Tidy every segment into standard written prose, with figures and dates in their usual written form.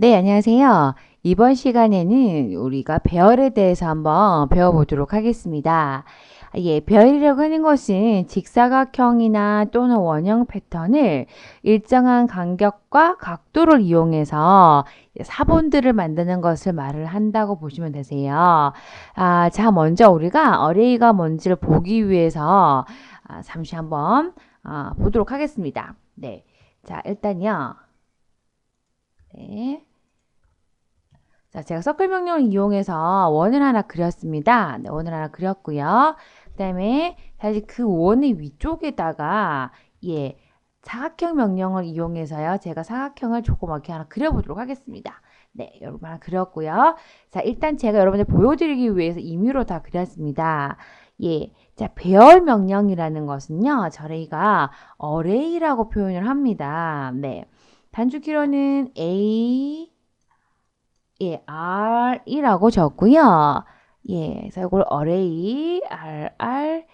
네, 안녕하세요. 이번 시간에는 우리가 배열에 대해서 한번 배워보도록 하겠습니다. 예, 배열이라고 하는 것은 직사각형이나 또는 원형 패턴을 일정한 간격과 각도를 이용해서 사본들을 만드는 것을 말을 한다고 보시면 되세요. 자, 먼저 우리가 어레이가 뭔지를 보기 위해서 잠시 한번 보도록 하겠습니다. 네, 자, 일단요. 네. 자, 제가 서클 명령을 이용해서 원을 하나 그렸습니다. 네, 원을 하나 그렸고요. 그 다음에 다시 그 원의 위쪽에다가 사각형 명령을 이용해서요. 제가 사각형을 조그맣게 하나 그려보도록 하겠습니다. 네, 여러분 하나 그렸고요. 자, 일단 제가 여러분들 보여드리기 위해서 임의로 다 그렸습니다. 자, 배열 명령이라는 것은요. 저희가 어레이라고 표현을 합니다. 네, 단축키로는 A R이라고 적고요. 그래서 이걸 array, RR,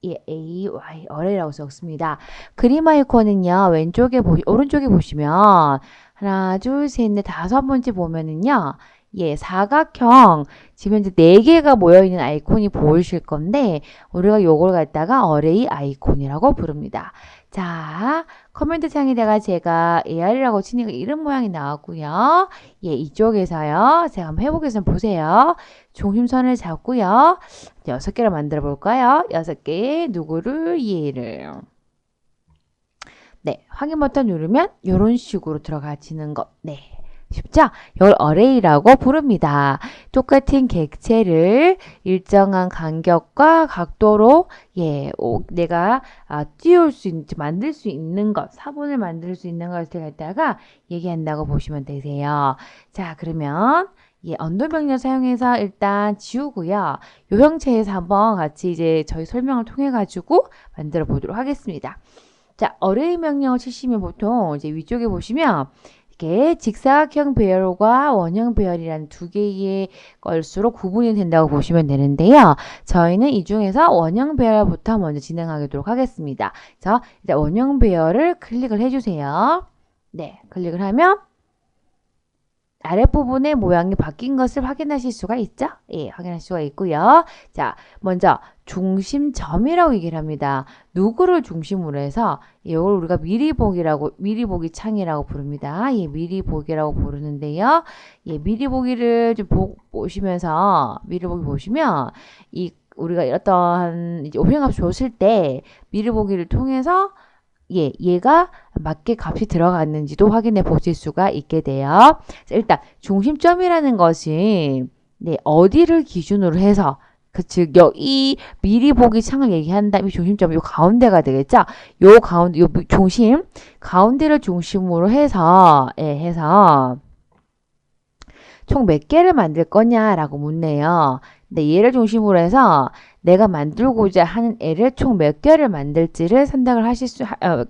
A, Y, array라고 적습니다. 그림 아이콘은요, 오른쪽에 보시면, 하나, 둘, 셋, 넷, 다섯 번째 보면은요, 사각형, 지금 이제 네 개가 모여있는 아이콘이 보이실 건데, 우리가 요걸 갖다가 array 아이콘이라고 부릅니다. 자, 커맨드 창에다가 제가 AR이라고 치니까 이름 모양이 나왔고요. 이쪽에서요. 제가 한번 해보겠습니다. 보세요. 중심선을 잡고요. 6개를 만들어 볼까요? 6개, 누구를, 얘를. 네, 확인 버튼 누르면 이런 식으로 들어가지는 것. 네. 쉽죠? 이걸 array라고 부릅니다. 똑같은 객체를 일정한 간격과 각도로 내가 만들 수 있는 것, 사본을 만들 수 있는 것을 갖다가 얘기한다고 보시면 되세요. 자, 그러면 언더 명령 사용해서 일단 지우고요. 요 형체에서 한번 같이 이제 저희 설명을 통해 가지고 만들어 보도록 하겠습니다. 자, array 명령을 치시면 보통 이제 위쪽에 보시면 이렇게 직사각형 배열과 원형 배열이라는 두 개의 것으로 구분이 된다고 보시면 되는데요. 저희는 이 중에서 원형 배열부터 먼저 진행하도록 하겠습니다. 그래서 일단 원형 배열을 클릭을 해주세요. 네, 클릭을 하면 아랫부분의 모양이 바뀐 것을 확인하실 수가 있죠? 확인할 수가 있고요. 자, 먼저 중심점이라고 얘기를 합니다. 누구를 중심으로 해서 이걸 우리가 미리 보기 창이라고 부릅니다. 미리 보기라고 부르는데요. 미리 보기를 좀 미리 보기 보시면 우리가 어떤 이제 오행값 줬을 때 미리 보기를 통해서 얘가 맞게 값이 들어갔는지도 확인해 보실 수가 있게 돼요. 일단 중심점이라는 것이 어디를 기준으로 해서 즉 이 미리 보기 창을 얘기한다면 중심점이 요 가운데가 되겠죠. 요 가운데 요 중심 가운데를 중심으로 해서 총 몇 개를 만들 거냐라고 묻네요. 근데 얘를 중심으로 해서 내가 만들고자 하는 애를 총 몇 개를 만들지를 선택을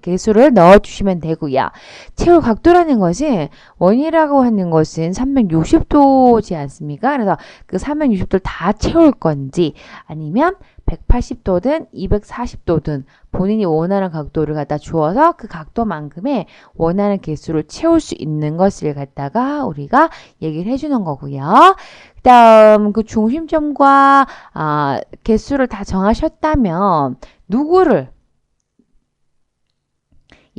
개수를 넣어주시면 되고요. 채울 각도라는 것이 원이라고 하는 것은 360도지 않습니까? 그래서 그 360도를 다 채울 건지 아니면 180도든 240도든 본인이 원하는 각도를 갖다 주어서 그 각도만큼의 원하는 개수를 채울 수 있는 것을 갖다가 우리가 얘기를 해주는 거고요. 그 다음 그 중심점과 개수를 다 정하셨다면 누구를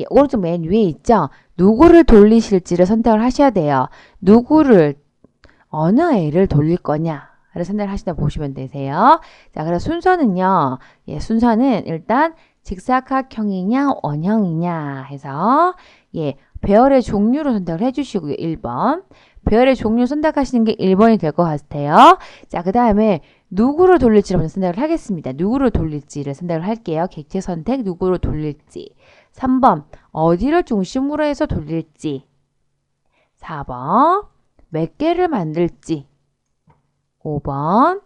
오른쪽 맨 위에 있죠? 누구를 돌리실지를 선택을 하셔야 돼요. 어느 애를 돌릴 거냐 를 선택을 하시다 보시면 되세요. 자, 그래서 순서는요. 순서는 일단 직사각형이냐 원형이냐 해서 배열의 종류로 선택을 해주시고요. 1번. 배열의 종류 선택하시는 게 1번이 될 것 같아요. 자, 그 다음에 누구를 돌릴지를 먼저 선택을 하겠습니다. 누구를 돌릴지를 선택을 할게요. 객체 선택 누구를 돌릴지. 3번. 어디를 중심으로 해서 돌릴지. 4번. 몇 개를 만들지. 5번.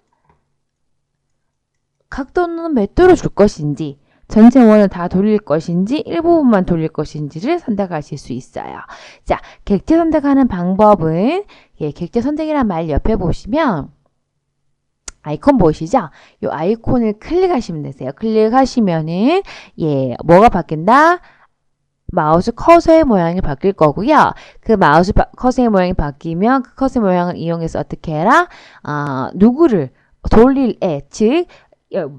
각도는 몇 도로 줄 것인지. 전체 원을 다 돌릴 것인지 일부분만 돌릴 것인지를 선택하실 수 있어요. 자, 객체 선택하는 방법은 객체 선택이란 말 옆에 보시면 아이콘 보이시죠? 이 아이콘을 클릭하시면 되세요. 클릭하시면은 뭐가 바뀐다? 마우스 커서의 모양이 바뀔 거고요. 그 마우스 커서의 모양이 바뀌면 그 커서 모양을 이용해서 어떻게 해라? 누구를 돌릴 애, 즉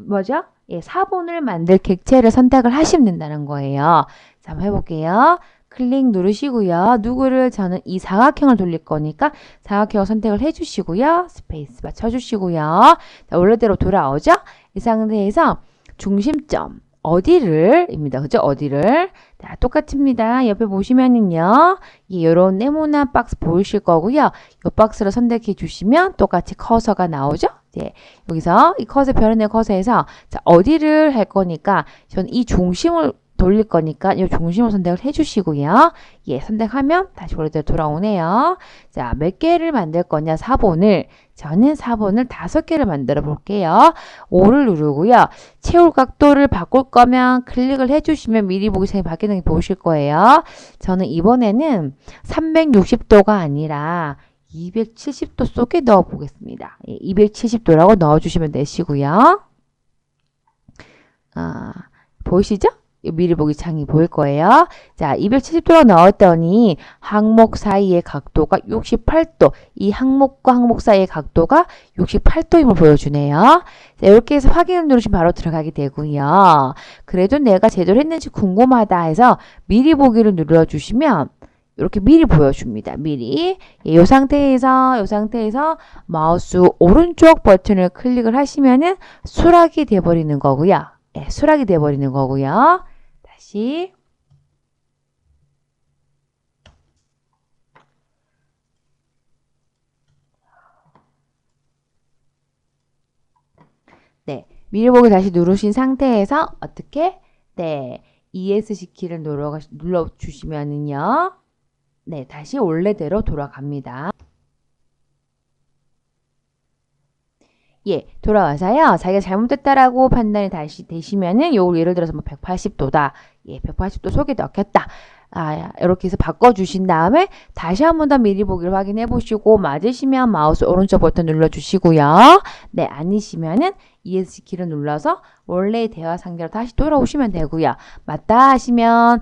뭐죠? 예, 사본을 만들 객체를 선택을 하시면 된다는 거예요. 자, 한번 해볼게요. 클릭 누르시고요. 누구를 저는 이 사각형을 돌릴 거니까 사각형을 선택을 해주시고요. 스페이스바 쳐주시고요. 자, 원래대로 돌아오죠? 이 상태에서 중심점 어디를 입니다. 그죠? 어디를. 자, 똑같습니다. 옆에 보시면은요. 이런 네모난 박스 보이실 거고요. 이 박스를 선택해 주시면 똑같이 커서가 나오죠? 네, 여기서 이 커서 별의 커서에서 자, 어디를 할 거니까 저는 이 중심을 돌릴 거니까 이 중심을 선택을 해주시고요. 예, 선택하면 다시 원래대로 돌아오네요. 자, 몇 개를 만들 거냐? 4본을. 저는 4본을 5개를 만들어 볼게요. 5를 누르고요. 채울 각도를 바꿀 거면 클릭을 해주시면 미리 보기 전에 바뀌는 게 보실 거예요. 저는 이번에는 360도가 아니라 270도 속에 넣어 보겠습니다. 270도라고 넣어주시면 되시고요. 보이시죠? 미리 보기 창이 보일 거예요. 자, 270도로 넣었더니 항목 사이의 각도가 68도. 이 항목과 항목 사이의 각도가 68도임을 보여주네요. 자, 이렇게 해서 확인을 누르시면 바로 들어가게 되고요. 그래도 내가 제대로 했는지 궁금하다 해서 미리 보기를 눌러주시면 이렇게 미리 보여줍니다. 미리. 예, 이 상태에서 마우스 오른쪽 버튼을 클릭을 하시면은 수락이 돼버리는 거고요. 예, 수락이 돼버리는 거고요. 다시. 네, 미리 보기 다시 누르신 상태에서 어떻게? 네, ESC 키를 눌러주시면은요. 네, 다시 원래대로 돌아갑니다. 예, 돌아와서요. 자기가 잘못됐다라고 판단이 다시 되시면은 요 예를 들어서 뭐 180도다. 예, 180도 속에 넣겠다. 이렇게 해서 바꿔주신 다음에 다시 한 번 더 미리 보기를 확인해 보시고 맞으시면 마우스 오른쪽 버튼 눌러주시고요. 네, 아니시면은 ESC 키를 눌러서 원래의 대화 상태로 다시 돌아오시면 되고요. 맞다 하시면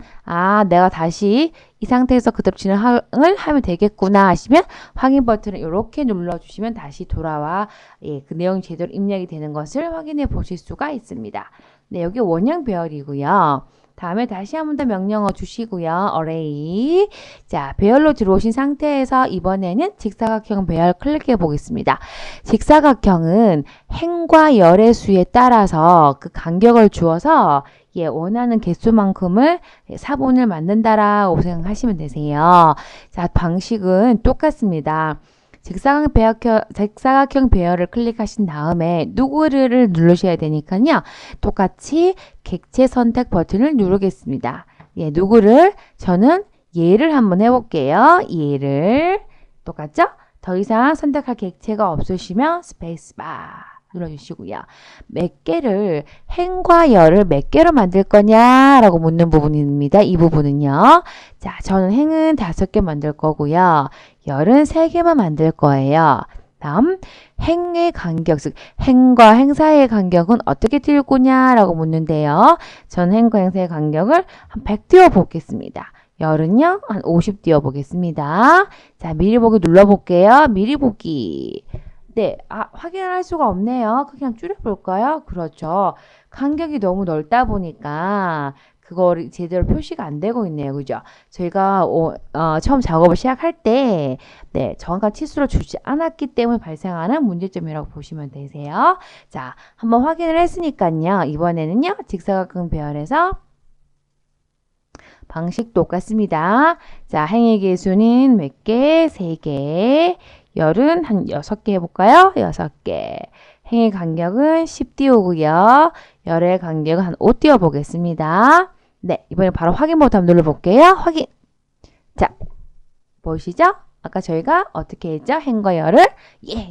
내가 다시 이 상태에서 그대로 진행을 하면 되겠구나 하시면 확인 버튼을 이렇게 눌러주시면 다시 돌아와 그 내용이 제대로 입력이 되는 것을 확인해 보실 수가 있습니다. 네, 여기 원형 배열이고요. 다음에 다시 한 번 더 명령어 주시고요. array. 자, 배열로 들어오신 상태에서 이번에는 직사각형 배열 클릭해 보겠습니다. 직사각형은 행과 열의 수에 따라서 그 간격을 주어서 원하는 개수만큼을 사본을 만든다라고 생각하시면 되세요. 자, 방식은 똑같습니다. 직사각형 배열을 클릭하신 다음에 누구를 누르셔야 되니까요. 똑같이 객체 선택 버튼을 누르겠습니다. 예, 누구를 저는 얘를 한번 해볼게요. 얘를 똑같죠? 더 이상 선택할 객체가 없으시면 스페이스바 눌러주시고요. 몇 개를 행과 열을 몇 개로 만들 거냐라고 묻는 부분입니다. 이 부분은요. 자, 저는 행은 5개 만들 거고요. 열은 3개만 만들 거예요. 다음 행의 간격, 즉 행과 행 사이의 간격은 어떻게 띄울 거냐라고 묻는데요. 저는 행과 행 사이의 간격을 한 100 띄워 보겠습니다. 열은요, 한 50 띄워 보겠습니다. 자, 미리 보기 눌러 볼게요. 미리 보기. 네, 확인을 할 수가 없네요. 그냥 줄여볼까요? 그렇죠. 간격이 너무 넓다 보니까 그거를 제대로 표시가 안 되고 있네요. 그죠? 저희가 처음 작업을 시작할 때 정확한 치수를 주지 않았기 때문에 발생하는 문제점이라고 보시면 되세요. 자, 한번 확인을 했으니까요. 이번에는요. 직사각형 배열에서 방식 똑같습니다. 자, 행의 개수는 몇 개? 3개. 열은 한 6개 해볼까요? 6개. 행의 간격은 10 띄우고요. 열의 간격은 한 5 띄워보겠습니다. 네, 이번에 바로 확인 버튼 눌러볼게요. 확인. 자, 보이시죠? 아까 저희가 어떻게 했죠? 행과 열을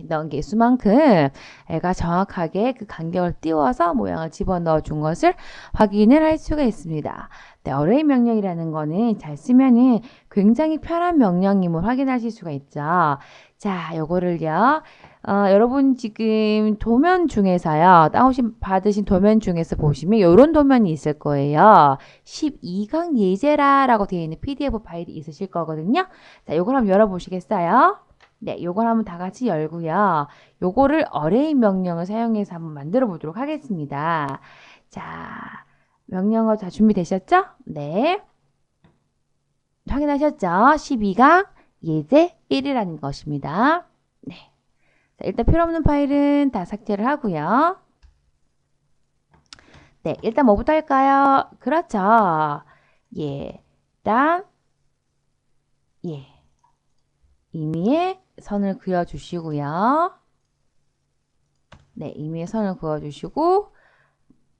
넣은 개수만큼 애가 정확하게 그 간격을 띄워서 모양을 집어넣어 준 것을 확인을 할 수가 있습니다. 네, 어레이 명령이라는 거는 잘 쓰면은 굉장히 편한 명령임을 확인하실 수가 있죠. 자, 요거를요. 여러분 지금 도면 중에서요. 받으신 도면 중에서 보시면 요런 도면이 있을 거예요. 12강 예제라라고 되어 있는 PDF 파일이 있으실 거거든요. 자, 요걸 한번 열어보시겠어요? 네, 요걸 한번 다 같이 열고요. 요거를 어레이 명령을 사용해서 한번 만들어 보도록 하겠습니다. 자, 명령어 다 준비되셨죠? 네. 확인하셨죠? 12강 예제 1이라는 것입니다. 네. 자, 일단 필요 없는 파일은 다 삭제를 하고요. 네, 일단 뭐부터 할까요? 그렇죠. 예, 일단 예, 임의의 선을 그어주시고요. 네, 임의의 선을 그어주시고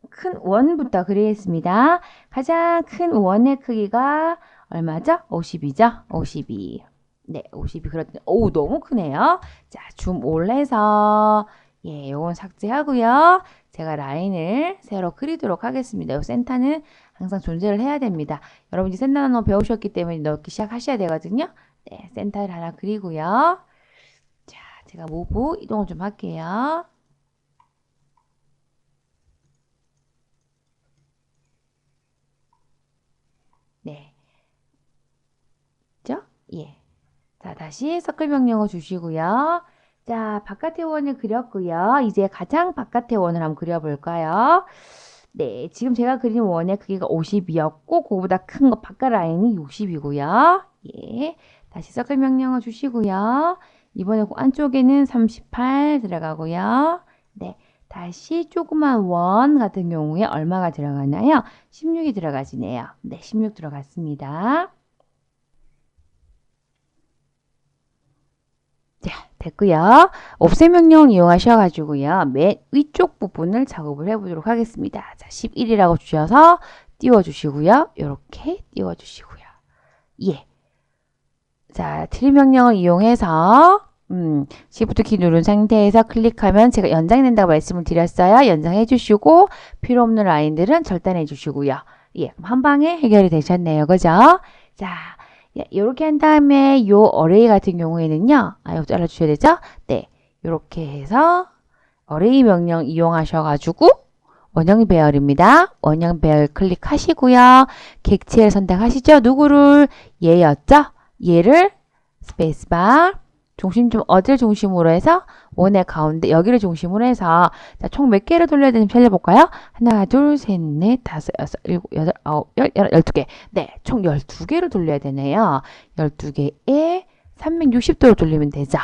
큰 원부터 그리겠습니다. 가장 큰 원의 크기가 얼마죠? 50이죠? 52. 네, 52 그렇죠. 오, 너무 크네요. 자, 줌 올해서 예, 요건 삭제하고요. 제가 라인을 새로 그리도록 하겠습니다. 요 센터는 항상 존재를 해야 됩니다. 여러분 이제 센터 나눠 배우셨기 때문에 넣기 시작하셔야 되거든요. 네, 센터를 하나 그리고요. 자, 제가 모브 이동을 좀 할게요. 네. 그죠? 예. 자, 다시 서클 명령어 주시고요. 자, 바깥의 원을 그렸고요. 이제 가장 바깥의 원을 한번 그려볼까요? 네, 지금 제가 그린 원의 크기가 50이었고, 그거보다 큰 거 바깥 라인이 60이고요. 예, 다시 서클 명령어 주시고요. 이번에 안쪽에는 38 들어가고요. 네, 다시 조그만 원 같은 경우에 얼마가 들어가나요? 16이 들어가지네요. 네, 16 들어갔습니다. 자, 됐고요. 옵셋 명령을 이용하셔가지고요. 맨 위쪽 부분을 작업을 해보도록 하겠습니다. 자, 11이라고 주셔서 띄워주시고요. 이렇게 띄워주시고요. 예. 자, 트리 명령을 이용해서 Shift 키 누른 상태에서 클릭하면 제가 연장된다고 말씀을 드렸어요. 연장해 주시고 필요 없는 라인들은 절단해 주시고요. 예, 한 방에 해결이 되셨네요. 그죠? 자, 이렇게 한 다음에 요 어레이 같은 경우에는요. 이거 잘라주셔야 되죠? 네. 이렇게 해서 어레이 명령 이용하셔가지고 원형 배열입니다. 원형 배열 클릭하시고요. 객체를 선택하시죠. 누구를? 얘였죠? 얘를 스페이스바 중심 좀 어디를 중심으로 해서 원의 가운데 여기를 중심으로 해서 자, 총 몇 개를 돌려야 되는지 살려볼까요? 하나, 둘, 셋, 넷, 다섯, 여섯, 일곱, 여덟, 아홉, 열, 12개. 네, 총 12개를 돌려야 되네요. 12개에 360도로 돌리면 되죠.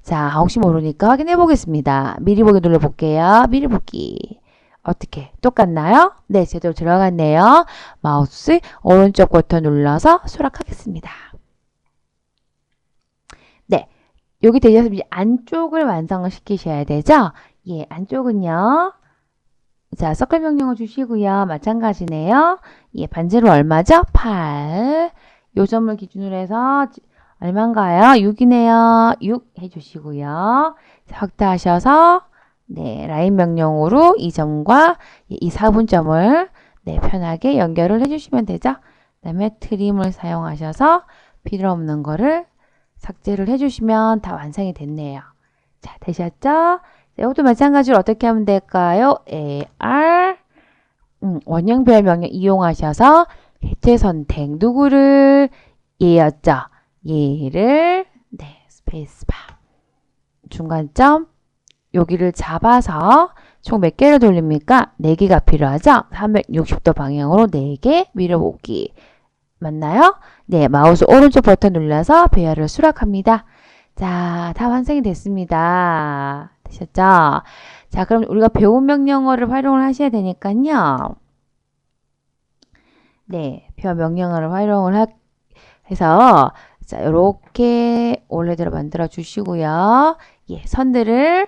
자, 혹시 모르니까 확인해 보겠습니다. 미리 보기 눌러볼게요. 미리 보기. 어떻게? 똑같나요? 네, 제대로 들어갔네요. 마우스 오른쪽 버튼 눌러서 수락하겠습니다. 네. 여기 되셨으면 이제 안쪽을 완성을 시키셔야 되죠? 예, 안쪽은요. 자, 서클 명령을 주시고요. 마찬가지네요. 예, 반지로 얼마죠? 8. 요 점을 기준으로 해서 얼마인가요? 6이네요. 6 해주시고요. 자, 확대하셔서 네, 라인 명령으로 이 점과 이 4분점을 네, 편하게 연결을 해주시면 되죠. 그 다음에 트림을 사용하셔서 필요 없는 거를 삭제를 해주시면 다 완성이 됐네요. 자, 되셨죠? 이것도 마찬가지로 어떻게 하면 될까요? AR 원형별 명령 이용하셔서 객체 선택 누구를 얘였죠? 얘를 네, 스페이스바 중간점 여기를 잡아서 총 몇 개를 돌립니까? 4개가 필요하죠? 360도 방향으로 4개 밀어보기. 맞나요? 네, 마우스 오른쪽 버튼 눌러서 배열을 수락합니다. 자, 다 완성이 됐습니다. 되셨죠? 자, 그럼 우리가 배운 명령어를 활용을 하셔야 되니까요. 네, 표 명령어를 활용을 해서 자, 요렇게 원래대로 만들어 주시고요. 예, 선들을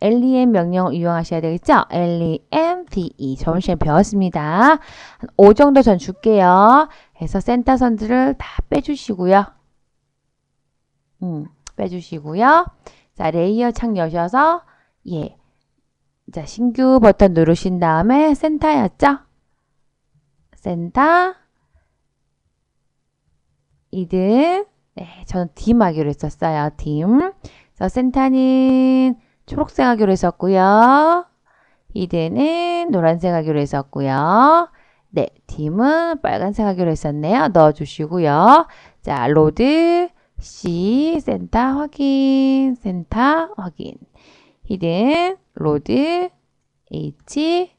LEM 명령을 이용하셔야 되겠죠? LEMDE 저번 시간에 배웠습니다. 한 5 정도 전 줄게요. 해서 센터 선들을 다 빼주시고요. 빼주시고요. 자, 레이어 창 여셔서 예, 자, 신규 버튼 누르신 다음에 센터였죠? 센터, 히든. 네, 저는 딤 하기로 했었어요. 딤. 그래서 센터는 초록색 하기로 했었고요. 히든은 노란색 하기로 했었고요. 네, 딤은 빨간색 하기로 했었네요. 넣어주시고요. 자, 로드, C, 센터 확인, 센터 확인. 히든, 로드, H,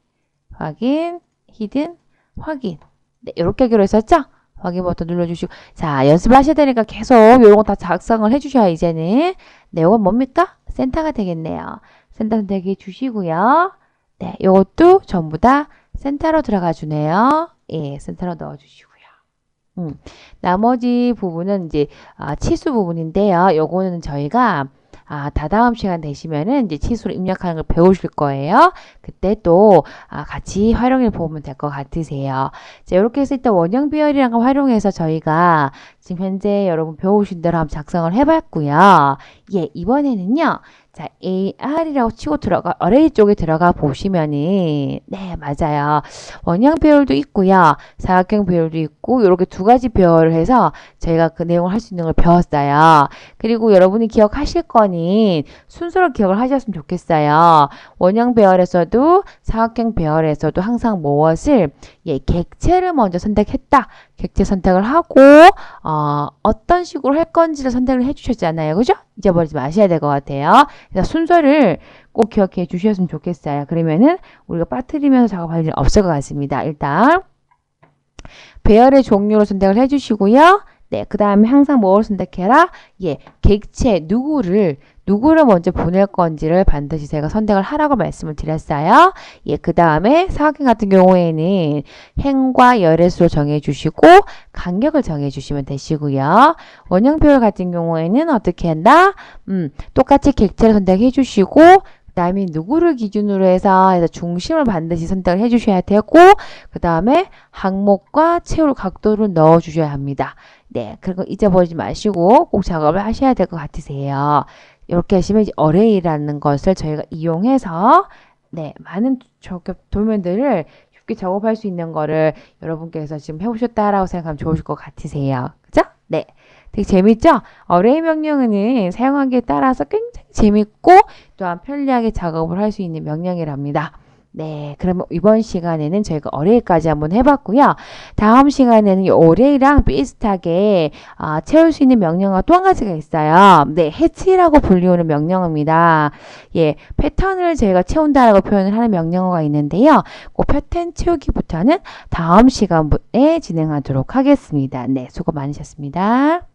확인, 히든, 확인. 네, 이렇게 하기로 했었죠? 확인 버튼 눌러주시고. 자, 연습하셔야 되니까 계속 이런 거 다 작성을 해주셔야 이제는. 네, 이건 뭡니까? 센터가 되겠네요. 센터 선택해 주시고요. 네, 이것도 전부 다 센터로 들어가 주네요. 예, 센터로 넣어 주시고요. 나머지 부분은 이제 치수 부분인데요. 요거는 저희가 다다음 시간 되시면은 이제 치수를 입력하는 걸 배우실 거예요. 그때 또 같이 활용해 보면 될 것 같으세요. 자, 이렇게 해서 일단 원형 비열이라는 걸 활용해서 저희가 지금 현재 여러분 배우신 대로 한번 작성을 해봤고요. 예, 이번에는요. 자, AR이라고 치고 들어가, 어레이 쪽에 들어가 보시면은, 네, 맞아요. 원형 배열도 있고요. 사각형 배열도 있고, 이렇게 두 가지 배열을 해서 저희가 그 내용을 할 수 있는 걸 배웠어요. 그리고 여러분이 기억하실 거는 순서를 기억을 하셨으면 좋겠어요. 원형 배열에서도 사각형 배열에서도 항상 무엇을, 예, 객체를 먼저 선택했다. 객체 선택을 하고, 어떤 식으로 할 건지를 선택을 해 주셨잖아요. 그죠? 잊어버리지 마셔야 될 것 같아요. 그래서 순서를 꼭 기억해 주셨으면 좋겠어요. 그러면은 우리가 빠뜨리면서 작업할 일 없을 것 같습니다. 일단 배열의 종류를 선택을 해 주시고요. 네, 그 다음에 항상 뭘 선택해라? 예, 객체 누구를 먼저 보낼 건지를 반드시 제가 선택을 하라고 말씀을 드렸어요. 예, 그 다음에 사각형 같은 경우에는 행과 열의 수를 정해주시고 간격을 정해주시면 되시고요. 원형 표현 같은 경우에는 어떻게 한다? 똑같이 객체를 선택해 주시고 그 다음에 누구를 기준으로 해서 중심을 반드시 선택을 해 주셔야 되고 그 다음에 항목과 채울 각도를 넣어 주셔야 합니다. 네, 그리고 잊어버리지 마시고 꼭 작업을 하셔야 될 것 같으세요. 이렇게 하시면 이제 어레이라는 것을 저희가 이용해서 네, 많은 도면들을 쉽게 작업할 수 있는 거를 여러분께서 지금 해보셨다라고 생각하면 좋으실 것 같으세요. 그죠? 네. 되게 재밌죠? 어레이 명령은 사용하기에 따라서 굉장히 재밌고 또한 편리하게 작업을 할 수 있는 명령이랍니다. 네, 그러면 이번 시간에는 저희가 어레이까지 한번 해봤고요. 다음 시간에는 이 어레이랑 비슷하게 채울 수 있는 명령어가 또 한 가지가 있어요. 네, 해치라고 불리우는 명령어입니다. 예, 패턴을 저희가 채운다라고 표현을 하는 명령어가 있는데요. 그 패턴 채우기부터는 다음 시간에 진행하도록 하겠습니다. 네, 수고 많으셨습니다.